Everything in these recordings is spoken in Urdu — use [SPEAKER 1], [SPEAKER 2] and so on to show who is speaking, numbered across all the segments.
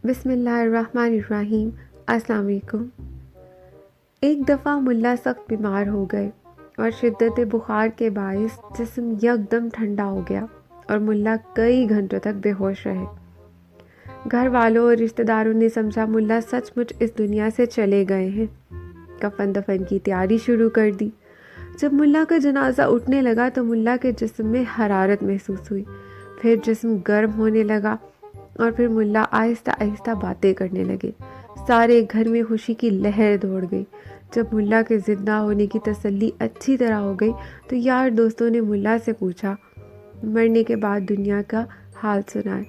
[SPEAKER 1] بسم اللہ الرحمن الرحیم۔ السلام علیکم۔ ایک دفعہ ملا سخت بیمار ہو گئے اور شدت بخار کے باعث جسم یکدم ٹھنڈا ہو گیا اور ملا کئی گھنٹوں تک بے ہوش رہے۔ گھر والوں اور رشتہ داروں نے سمجھا ملا سچ مچ اس دنیا سے چلے گئے ہیں۔ کفن دفن کی تیاری شروع کر دی۔ جب ملا کا جنازہ اٹھنے لگا تو ملا کے جسم میں حرارت محسوس ہوئی، پھر جسم گرم ہونے لگا اور پھر ملا آہستہ آہستہ باتیں کرنے لگے۔ سارے گھر میں خوشی کی لہر دوڑ گئی۔ جب ملا کے زندہ ہونے کی تسلی اچھی طرح ہو گئی تو یار دوستوں نے ملا سے پوچھا، مرنے کے بعد دنیا کا حال سنائے۔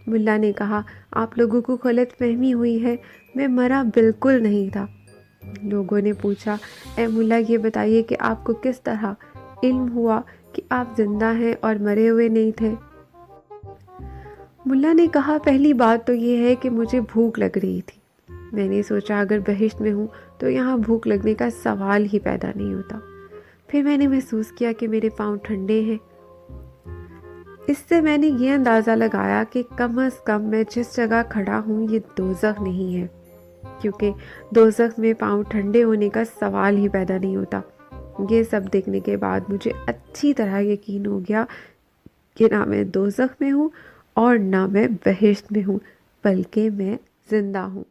[SPEAKER 1] ملا نے کہا، آپ لوگوں کو غلط فہمی ہوئی ہے، میں مرا بالکل نہیں تھا۔ لوگوں نے پوچھا، اے ملا یہ بتائیے کہ آپ کو کس طرح علم ہوا کہ آپ زندہ ہیں اور مرے ہوئے نہیں تھے؟ ملا نے کہا، پہلی بات تو یہ ہے کہ مجھے بھوک لگ رہی تھی۔ میں نے سوچا اگر بہشت میں ہوں تو یہاں بھوک لگنے کا سوال ہی پیدا نہیں ہوتا۔ پھر میں نے محسوس کیا کہ میرے پاؤں ٹھنڈے ہیں۔ اس سے میں نے یہ اندازہ لگایا کہ کم از کم میں جس جگہ کھڑا ہوں یہ دوزخ نہیں ہے، کیونکہ دوزخ میں پاؤں ٹھنڈے ہونے کا سوال ہی پیدا نہیں ہوتا۔ یہ سب دیکھنے کے بعد مجھے اچھی طرح یقین ہو گیا کہ نہ میں دوزخ میں ہوں اور نہ میں بہشت میں ہوں، بلکہ میں زندہ ہوں۔